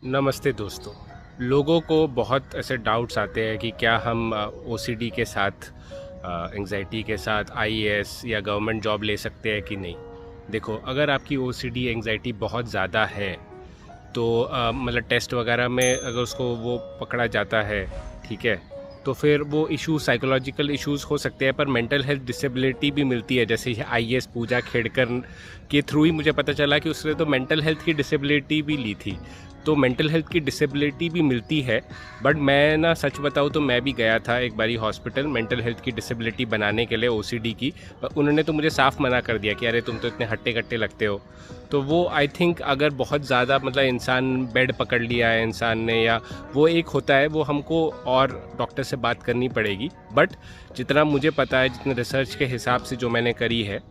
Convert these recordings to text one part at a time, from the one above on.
नमस्ते दोस्तों। लोगों को बहुत ऐसे डाउट्स आते हैं कि क्या हम ओसीडी के साथ, एंग्जाइटी के साथ आईएएस या गवर्नमेंट जॉब ले सकते हैं कि नहीं। देखो, अगर आपकी ओसीडी एंग्जाइटी बहुत ज़्यादा है तो मतलब टेस्ट वगैरह में अगर उसको वो पकड़ा जाता है, ठीक है, तो फिर वो इशू साइकोलॉजिकल इश्यूज़ हो सकते हैं, पर मेंटल हेल्थ डिसेबिलिटी भी मिलती है। जैसे आईएएस पूजा खेड़कर के थ्रू ही मुझे पता चला कि उसने तो मेंटल हेल्थ की डिसेबिलिटी भी ली थी, तो मेंटल हेल्थ की डिसेबिलिटी भी मिलती है। बट मैं ना सच बताऊँ तो मैं भी गया था एक बारी हॉस्पिटल मेंटल हेल्थ की डिसेबिलिटी बनाने के लिए, ओसीडी की। उन्होंने तो मुझे साफ मना कर दिया कि अरे तुम तो इतने हट्टे कट्टे लगते हो। तो वो आई थिंक अगर बहुत ज़्यादा मतलब इंसान बेड पकड़ लिया है इंसान ने, या वो एक होता है, वो हमको और डॉक्टर से बात करनी पड़ेगी। बट जितना मुझे पता है, जितने रिसर्च के हिसाब से जो मैंने करी है,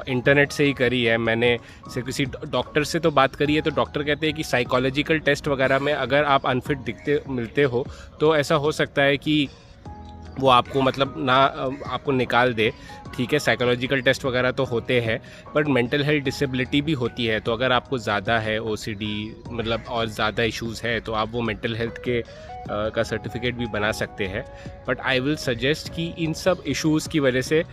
इंटरनेट से ही करी है मैंने, सिर्फ किसी डॉक्टर से तो बात करी है, तो डॉक्टर कहते हैं कि साइकोलॉजिकल टेस्ट वगैरह में अगर आप अनफिट दिखते मिलते हो तो ऐसा हो सकता है कि वो आपको मतलब ना आपको निकाल दे। ठीक है, साइकोलॉजिकल टेस्ट वगैरह तो होते हैं, बट मेंटल हेल्थ डिसेबिलिटी भी होती है। तो अगर आपको ज़्यादा है ओसीडी मतलब और ज़्यादा इश्यूज़ है तो आप वो मेंटल हेल्थ के का सर्टिफिकेट भी बना सकते हैं। बट आई विल सजेस्ट कि इन सब इश्यूज़ की वजह से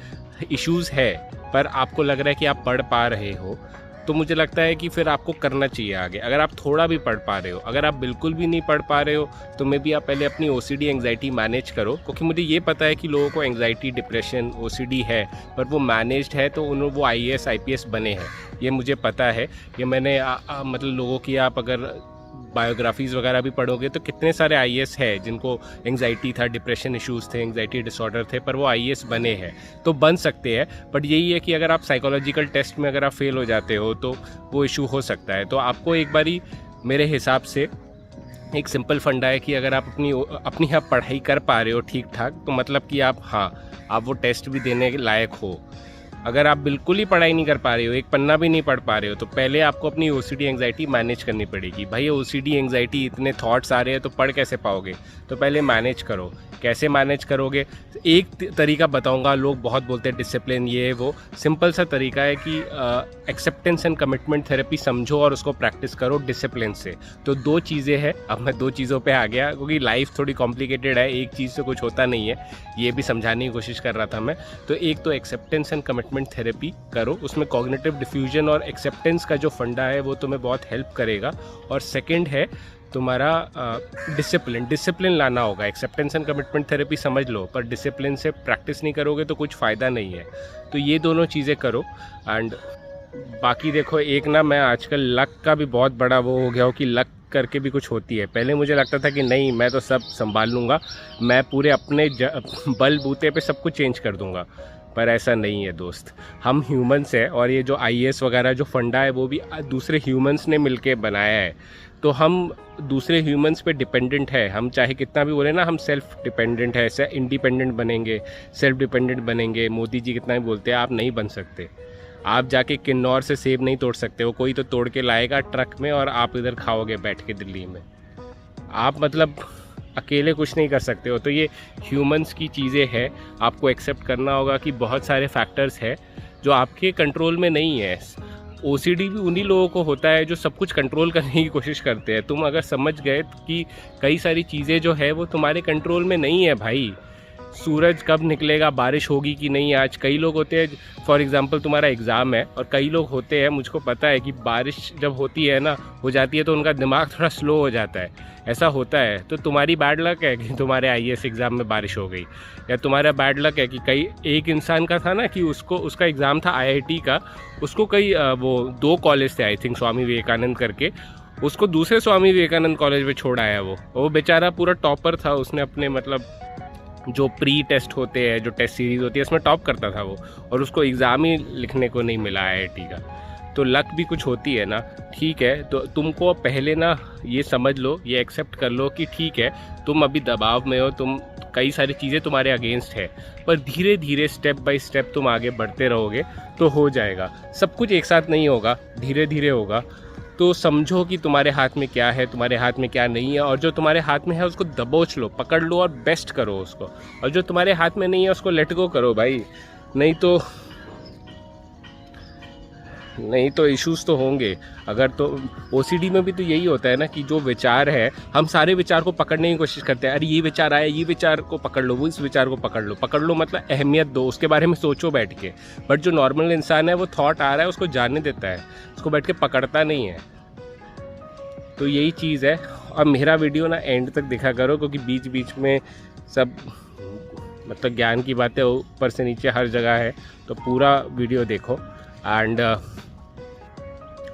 इश्यूज़ है, पर आपको लग रहा है कि आप पढ़ पा रहे हो, तो मुझे लगता है कि फिर आपको करना चाहिए आगे। अगर आप थोड़ा भी पढ़ पा रहे हो, अगर आप बिल्कुल भी नहीं पढ़ पा रहे हो, तो मे बी आप पहले अपनी ओसीडी एंग्जाइटी मैनेज करो। क्योंकि मुझे ये पता है कि लोगों को एंग्जाइटी, डिप्रेशन, ओसीडी है, पर वो मैनेज्ड है, तो वो आईएएस आईपीएस बने हैं, ये मुझे पता है। ये मैंने मतलब लोगों की, आप अगर बायोग्राफीज़ वगैरह भी पढ़ोगे तो कितने सारे आईएएस है जिनको एंग्जाइटी था, डिप्रेशन इश्यूज़ थे, एंग्जाइटी डिसऑर्डर थे, पर वो आईएएस बने हैं, तो बन सकते हैं। बट यही है कि अगर आप साइकोलॉजिकल टेस्ट में अगर आप फेल हो जाते हो तो वो इशू हो सकता है। तो आपको एक बारी मेरे हिसाब से एक सिंपल फंडा है कि अगर आप अपनी आप पढ़ाई कर पा रहे हो ठीक ठाक, तो मतलब कि आप वो टेस्ट भी देने के लायक हो। अगर आप बिल्कुल ही पढ़ाई नहीं कर पा रहे हो, एक पन्ना भी नहीं पढ़ पा रहे हो, तो पहले आपको अपनी ओसीडी एंग्जाइटी मैनेज करनी पड़ेगी। भाई ओसीडी एंग्जाइटी, इतने थॉट्स आ रहे हैं तो पढ़ कैसे पाओगे? तो पहले मैनेज करो। कैसे मैनेज करोगे? एक तरीका बताऊंगा, लोग बहुत बोलते हैं डिसिप्लिन ये वो। सिंपल सा तरीका है कि एक्सेप्टेंस एंड कमिटमेंट थेरेपी समझो और उसको प्रैक्टिस करो डिसिप्लिन से। तो दो चीज़ें हैं। अब मैं दो चीज़ों पे आ गया क्योंकि लाइफ थोड़ी कॉम्प्लिकेटेड है, एक चीज़ से कुछ होता नहीं है, ये भी समझाने की कोशिश कर रहा था मैं। तो एक तो एक्सेप्टेंस एंड कमिटमेंट थेरेपी करो, उसमें कॉग्निटिव डिफ्यूजन और एक्सेप्टेंस का जो फंडा है वो तुम्हें बहुत हेल्प करेगा। और सेकेंड है तुम्हारा डिसिप्लिन लाना होगा। एक्सेप्टेंस एंड कमिटमेंट थेरेपी समझ लो, पर डिसिप्लिन से प्रैक्टिस नहीं करोगे तो कुछ फ़ायदा नहीं है। तो ये दोनों चीज़ें करो। एंड बाकी देखो, एक ना मैं आजकल लक का भी बहुत बड़ा वो हो गया हो कि लक करके भी कुछ होती है। पहले मुझे लगता था कि नहीं, मैं तो सब संभाल लूँगा, मैं पूरे अपने बल बूते पे सब कुछ चेंज कर दूँगा, पर ऐसा नहीं है दोस्त। हम ह्यूमंस हैं, और ये जो आईएएस वगैरह जो फंडा है वो भी दूसरे ह्यूमंस ने मिलके बनाया है। तो हम दूसरे ह्यूमंस पे डिपेंडेंट है। हम चाहे कितना भी बोले ना, हम सेल्फ डिपेंडेंट है, ऐसे इंडिपेंडेंट बनेंगे, सेल्फ डिपेंडेंट बनेंगे। मोदी जी कितना भी बोलते हैं, आप नहीं बन सकते। आप जाके किन्नौर से सेब नहीं तोड़ सकते हो, कोई तो तोड़ के लाएगा ट्रक में और आप इधर खाओगे बैठ के दिल्ली में। आप मतलब अकेले कुछ नहीं कर सकते हो। तो ये ह्यूमंस की चीज़ें हैं, आपको एक्सेप्ट करना होगा कि बहुत सारे फैक्टर्स हैं जो आपके कंट्रोल में नहीं है। ओसीडी भी उन्हीं लोगों को होता है जो सब कुछ कंट्रोल करने की कोशिश करते हैं। तुम अगर समझ गए कि कई सारी चीज़ें जो है वो तुम्हारे कंट्रोल में नहीं है भाई। सूरज कब निकलेगा, बारिश होगी कि नहीं आज, कई लोग होते हैं, फॉर एग्जांपल तुम्हारा एग्ज़ाम है और कई लोग होते हैं, मुझको पता है कि बारिश जब होती है ना, हो जाती है, तो उनका दिमाग थोड़ा स्लो हो जाता है, ऐसा होता है। तो तुम्हारी बैड लक है कि तुम्हारे आईएएस एग्ज़ाम में बारिश हो गई, या तुम्हारा बैड लक है कि एक इंसान का था ना कि उसका एग्ज़ाम था आईआईटी का, उसको वो 2 कॉलेज थे आई थिंक, स्वामी विवेकानंद करके, उसको दूसरे स्वामी विवेकानंद कॉलेज में छोड़ आया वो बेचारा पूरा टॉपर था। उसने अपने मतलब जो प्री टेस्ट होते हैं, जो टेस्ट सीरीज़ होती है, उसमें टॉप करता था वो, और उसको एग्ज़ाम ही लिखने को नहीं मिला आईआईटी का। तो लक भी कुछ होती है ना, ठीक है। तो तुमको पहले ना ये समझ लो, ये एक्सेप्ट कर लो कि ठीक है, तुम अभी दबाव में हो, तुम कई सारी चीज़ें तुम्हारे अगेंस्ट है, पर धीरे धीरे स्टेप बाय स्टेप तुम आगे बढ़ते रहोगे तो हो जाएगा। सब कुछ एक साथ नहीं होगा, धीरे धीरे होगा। तो समझो कि तुम्हारे हाथ में क्या है, तुम्हारे हाथ में क्या नहीं है, और जो तुम्हारे हाथ में है उसको दबोच लो, पकड़ लो और बेस्ट करो उसको, और जो तुम्हारे हाथ में नहीं है उसको लेट गो करो भाई। नहीं तो नहीं तो इश्यूज तो होंगे। अगर तो ओसीडी में भी तो यही होता है ना कि जो विचार है, हम सारे विचार को पकड़ने की कोशिश करते हैं। अरे ये विचार आया, ये विचार को पकड़ लो, वो इस विचार को पकड़ लो मतलब अहमियत दो, उसके बारे में सोचो बैठ के। बट जो नॉर्मल इंसान है वो थॉट आ रहा है उसको जाने देता है, उसको बैठ के पकड़ता नहीं है। तो यही चीज़ है। अब मेरा वीडियो ना एंड तक देखा करो, क्योंकि बीच बीच में सब मतलब ज्ञान की बातें ऊपर से नीचे हर जगह है, तो पूरा वीडियो देखो एंड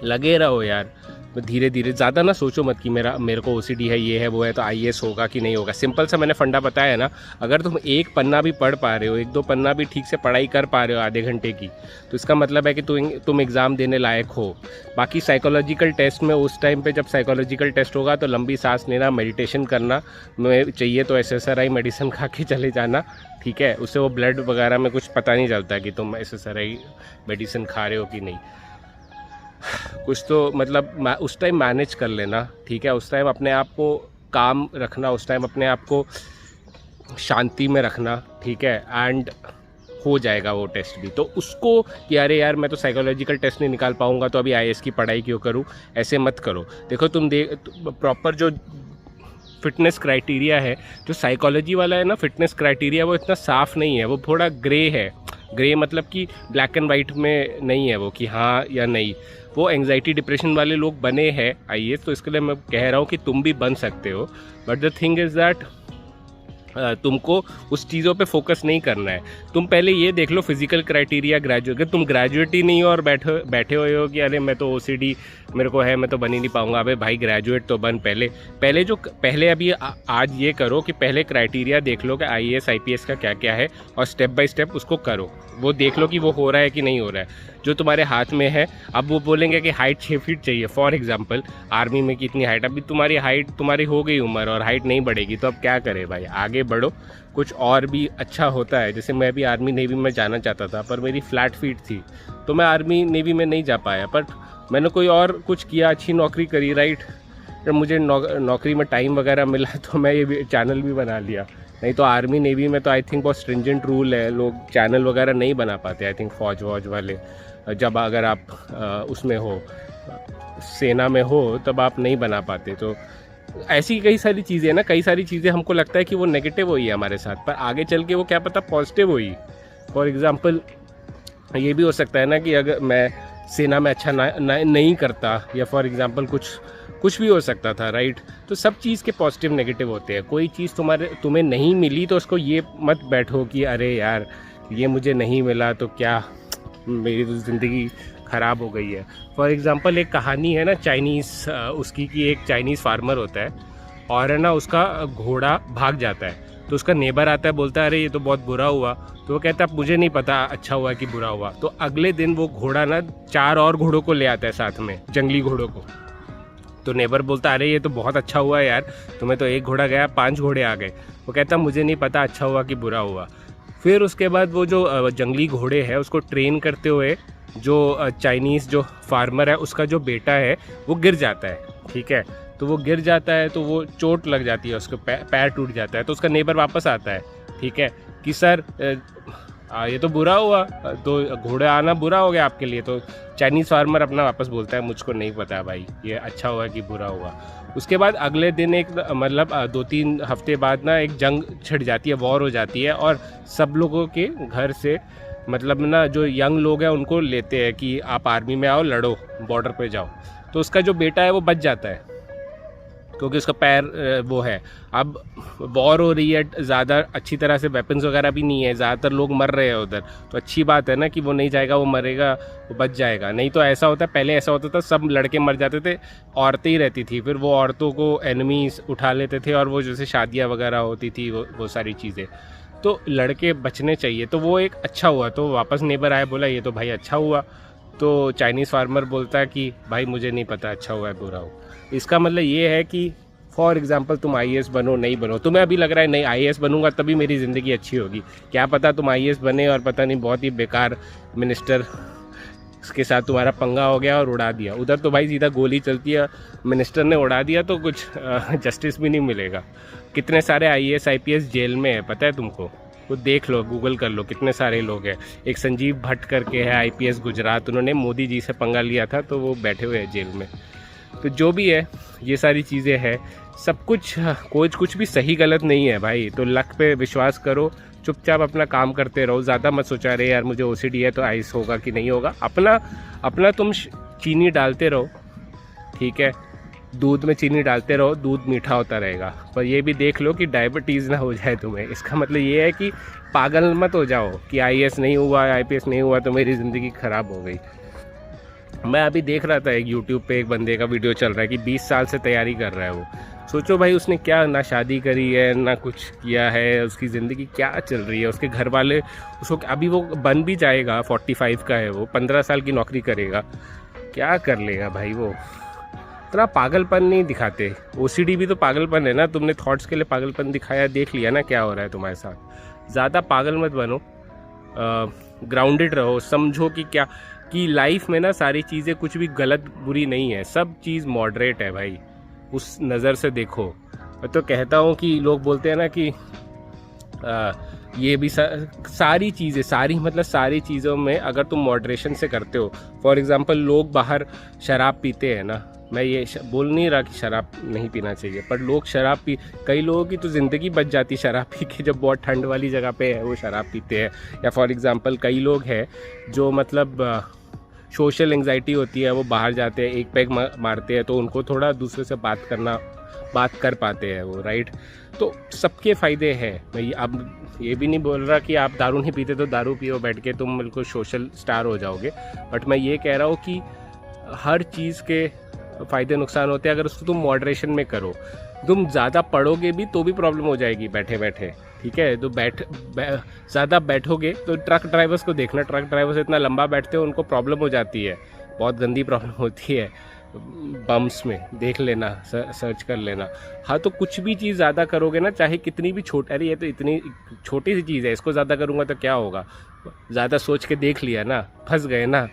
लगे रहो यार। धीरे धीरे ज़्यादा ना सोचो मत कि मेरे को ओसीडी है, ये है वो है, तो आईएएस होगा कि नहीं होगा। सिंपल सा मैंने फंडा बताया ना, अगर तुम एक पन्ना भी पढ़ पा रहे हो, एक दो पन्ना भी ठीक से पढ़ाई कर पा रहे हो आधे घंटे की, तो इसका मतलब है कि तुम एग्ज़ाम देने लायक हो। बाकी साइकोलॉजिकल टेस्ट में उस टाइम पे जब साइकोलॉजिकल टेस्ट होगा तो लंबी सांस लेना, मेडिटेशन करना चाहिए, तो SSRI मेडिसिन खा के चले जाना, ठीक है। उससे वो ब्लड वगैरह में कुछ पता नहीं चलता कि तुम SSRI मेडिसिन खा रहे हो कि नहीं। कुछ तो मतलब उस टाइम मैनेज कर लेना, ठीक है। उस टाइम अपने आप को काम रखना, उस टाइम अपने आप को शांति में रखना, ठीक है। एंड हो जाएगा वो टेस्ट भी। तो उसको कि अरे यार मैं तो साइकोलॉजिकल टेस्ट नहीं निकाल पाऊंगा तो अभी आईएएस की पढ़ाई क्यों करूं, ऐसे मत करो। देखो तुम प्रॉपर जो फिटनेस क्राइटेरिया है, जो साइकोलॉजी वाला है ना फिटनेस क्राइटेरिया, वो इतना साफ़ नहीं है, वो थोड़ा ग्रे है। ग्रे मतलब कि ब्लैक एंड वाइट में नहीं है वो कि हाँ या नहीं। वो एंग्जाइटी डिप्रेशन वाले लोग बने हैं आईएएस, तो इसके लिए मैं कह रहा हूँ कि तुम भी बन सकते हो। But the thing is that तुमको उस चीज़ों पे फोकस नहीं करना है। तुम पहले ये देख लो फिजिकल क्राइटेरिया ग्रेजुएट। अगर तुम ग्रेजुएट ही नहीं हो और बैठे हुए हो कि अरे मैं तो ओसीडी मेरे को है, मैं तो बन ही नहीं पाऊंगा। अबे भाई ग्रेजुएट तो बन पहले अभी आज ये करो कि पहले क्राइटेरिया देख लो कि आईएएस आईपीएस का क्या क्या है, और स्टेप बाय स्टेप उसको करो। वो देख लो कि वो हो रहा है कि नहीं हो रहा है जो तुम्हारे हाथ में है। अब वो बोलेंगे कि हाइट 6 फीट चाहिए फॉर एग्जांपल, आर्मी में कितनी हाइट, अभी तुम्हारी हो गई उम्र और हाइट नहीं बढ़ेगी, तो अब क्या करें भाई, आगे बढ़ो। कुछ और भी अच्छा होता है। जैसे मैं भी आर्मी नेवी में जाना चाहता था, पर मेरी फ्लैट फीट थी तो मैं आर्मी नेवी में नहीं जा पाया। बट मैंने कोई और कुछ किया, अच्छी नौकरी करी, राइट। जब मुझे नौकरी में टाइम वगैरह मिला तो मैं ये चैनल भी बना लिया। नहीं तो आर्मी नेवी में तो आई थिंक बहुत स्ट्रिंजेंट रूल है, लोग चैनल वगैरह नहीं बना पाते। आई थिंक फौज वाले जब अगर आप उसमें हो, सेना में हो, तब आप नहीं बना पाते। तो ऐसी कई सारी चीज़ें ना, कई सारी चीज़ें हमको लगता है कि वो नेगेटिव हुई है हमारे साथ, पर आगे चल के वो क्या पता पॉजिटिव हुई। फॉर एग्ज़ाम्पल ये भी हो सकता है ना कि अगर मैं सेना में अच्छा नहीं करता, या फॉर एग्ज़ाम्पल कुछ भी हो सकता था, राइट। तो सब चीज़ के पॉजिटिव नेगेटिव होते हैं। कोई चीज़ तुम्हें नहीं मिली तो उसको ये मत बैठो कि अरे यार ये मुझे नहीं मिला तो क्या, मेरी तो ज़िंदगी ख़राब हो गई है। फॉर एग्ज़ाम्पल एक कहानी है ना चाइनीज़, उसकी कि एक चाइनीज़ फार्मर होता है और है ना उसका घोड़ा भाग जाता है, तो उसका नेबर आता है, बोलता है अरे ये तो बहुत बुरा हुआ। तो वो कहता है मुझे नहीं पता अच्छा हुआ कि बुरा हुआ। तो अगले दिन वो घोड़ा ना 4 और घोड़ों को ले आता है साथ में, जंगली घोड़ों को। तो नेबर बोलता है अरे ये तो बहुत अच्छा हुआ यार, तुम्हें तो एक घोड़ा गया 5 घोड़े आ गए। वो कहता मुझे नहीं पता अच्छा हुआ कि बुरा हुआ। फिर उसके बाद वो जो जंगली घोड़े है उसको ट्रेन करते हुए जो चाइनीज़ जो फार्मर है उसका जो बेटा है वो गिर जाता है, ठीक है। तो वो गिर जाता है तो वो चोट लग जाती है, उसको पैर टूट जाता है। तो उसका नेबर वापस आता है, ठीक है, कि सर ये तो बुरा हुआ, तो घोड़ा आना बुरा हो गया आपके लिए। तो चाइनीज़ फार्मर अपना वापस बोलता है मुझको नहीं पता भाई ये अच्छा हुआ कि बुरा हुआ। उसके बाद अगले दिन एक मतलब 2-3 हफ्ते बाद ना एक जंग छिड़ जाती है, वॉर हो जाती है, और सब लोगों के घर से मतलब ना जो यंग लोग हैं उनको लेते हैं कि आप आर्मी में आओ, लड़ो, बॉर्डर पे जाओ। तो उसका जो बेटा है वो बच जाता है क्योंकि उसका पैर वो है। अब वॉर हो रही है, ज़्यादा अच्छी तरह से वेपन्स वगैरह भी नहीं है, ज़्यादातर लोग मर रहे हैं उधर, तो अच्छी बात है ना कि वो नहीं जाएगा, वो मरेगा, वो बच जाएगा। नहीं तो ऐसा होता है, पहले ऐसा होता था सब लड़के मर जाते थे, औरतें ही रहती थी, फिर वो औरतों को एनिमीज उठा लेते थे, और वो जैसे शादियाँ वगैरह होती थी वो सारी चीज़ें। तो लड़के बचने चाहिए। तो वो एक अच्छा हुआ, तो वापस नेबर आया, बोला ये तो भाई अच्छा हुआ। तो चाइनीज़ फार्मर बोलता है कि भाई मुझे नहीं पता अच्छा हुआ है बुरा हुआ। इसका मतलब ये है कि फॉर एग्जांपल तुम आईएएस बनो, नहीं बनो, तुम्हें अभी लग रहा है नहीं आईएएस बनूंगा तभी मेरी ज़िंदगी अच्छी होगी, क्या पता तुम आईएएस बने और पता नहीं बहुत ही बेकार मिनिस्टर के साथ तुम्हारा पंगा हो गया और उड़ा दिया। उधर तो भाई सीधा गोली चलती है, मिनिस्टर ने उड़ा दिया तो कुछ जस्टिस भी नहीं मिलेगा। कितने सारे आईएएस आईपीएस जेल में है पता है तुमको, वो देख लो, गूगल कर लो, कितने सारे लोग हैं। एक संजीव भट्ट करके है IPS गुजरात, उन्होंने मोदी जी से पंगा लिया था तो वो बैठे हुए हैं जेल में। तो जो भी है, ये सारी चीज़ें हैं, सब कुछ कुछ भी सही गलत नहीं है भाई। तो लक पे विश्वास करो, चुपचाप अपना काम करते रहो, ज़्यादा मत सोचा रहे यार मुझे OCD है तो आइस होगा कि नहीं होगा। अपना तुम चीनी डालते रहो, ठीक है, दूध में चीनी डालते रहो, दूध मीठा होता रहेगा। पर ये भी देख लो कि डायबिटीज़ ना हो जाए तुम्हें। इसका मतलब ये है कि पागल मत हो जाओ कि IAS नहीं हुआ, IPS नहीं हुआ तो मेरी ज़िंदगी ख़राब हो गई। मैं अभी देख रहा था एक YouTube पे एक बंदे का वीडियो चल रहा है कि 20 साल से तैयारी कर रहा है वो। सोचो भाई, उसने क्या ना शादी करी है ना कुछ किया है, उसकी ज़िंदगी क्या चल रही है। उसके घर वाले उसको, अभी वो बन भी जाएगा, 45 का है वो, 15 साल की नौकरी करेगा, क्या कर लेगा भाई वो। इतना पागलपन नहीं दिखाते। OCD भी तो पागलपन है ना। तुमने थॉट्स के लिए पागलपन दिखाया, देख लिया ना क्या हो रहा है तुम्हारे साथ। ज़्यादा पागल मत बनो, ग्राउंडेड रहो, समझो कि क्या कि लाइफ में ना सारी चीज़ें कुछ भी गलत बुरी नहीं है, सब चीज़ मॉडरेट है भाई, उस नज़र से देखो। मैं तो कहता हूँ कि लोग बोलते हैं ना कि ये भी सारी चीज़ें, सारी चीज़ों में अगर तुम मॉडरेशन से करते हो। फॉर एग्ज़ाम्पल, लोग बाहर शराब पीते हैं ना, मैं ये बोल नहीं रहा कि शराब नहीं पीना चाहिए, पर लोग शराब कई लोगों की तो ज़िंदगी बच जाती शराब पी के, जब बहुत ठंड वाली जगह पे है वो शराब पीते हैं। या फॉर एग्ज़ाम्पल कई लोग हैं जो मतलब सोशल एंग्जाइटी होती है, वो बाहर जाते हैं, एक पैग मारते हैं तो उनको थोड़ा दूसरे से बात कर पाते हैं वो, राइट। तो सबके फ़ायदे हैं। मैं अब ये भी नहीं बोल रहा कि आप दारू नहीं पीते तो दारू पियो बैठ के, तुम बिल्कुल सोशल स्टार हो जाओगे। बट मैं ये कह रहा हूँ कि हर चीज़ के फ़ायदे नुकसान होते हैं, अगर उसको तुम मॉडरेशन में करो। तुम ज़्यादा पढ़ोगे भी तो भी प्रॉब्लम हो जाएगी बैठे बैठे, ठीक है। तो ज़्यादा बैठोगे तो ट्रक ड्राइवर्स को देखना, ट्रक ड्राइवर्स इतना लंबा बैठते हैं, उनको प्रॉब्लम हो जाती है, बहुत गंदी प्रॉब्लम होती है बम्स में, देख लेना, सर्च कर लेना। हाँ, तो कुछ भी चीज़ ज़्यादा करोगे ना, चाहे कितनी भी छोटी, अरे ये तो इतनी छोटी सी चीज़ है, इसको ज़्यादा करूँगा तो क्या होगा। ज़्यादा सोच के देख लिया ना, फंस गए ना,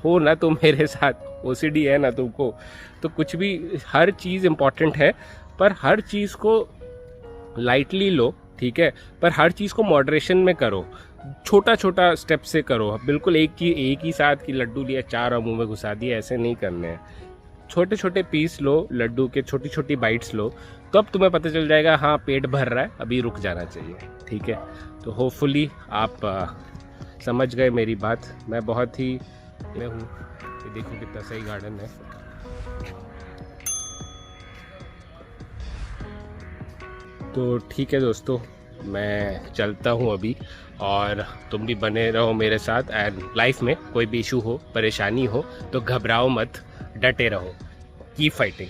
हो ना तो मेरे साथ OCD है ना तुमको। तो कुछ भी, हर चीज़ इम्पॉर्टेंट है, पर हर चीज़ को लाइटली लो, ठीक है, पर हर चीज़ को मॉडरेशन में करो, छोटा छोटा स्टेप से करो। बिल्कुल एक ही साथ की लड्डू लिया 4 मुंह में घुसा दिए, ऐसे नहीं करने हैं। छोटे छोटे पीस लो लड्डू के, छोटी छोटी बाइट्स लो, तो अब तुम्हें पता चल जाएगा हाँ पेट भर रहा है, अभी रुक जाना चाहिए, ठीक है। तो होपफुली आप समझ गए मेरी बात। मैं हूँ, ये देखो कितना सही गार्डन है। तो ठीक है दोस्तों, मैं चलता हूँ अभी, और तुम भी बने रहो मेरे साथ। एंड लाइफ में कोई भी इशू हो, परेशानी हो तो घबराओ मत, डटे रहो, कीप फाइटिंग।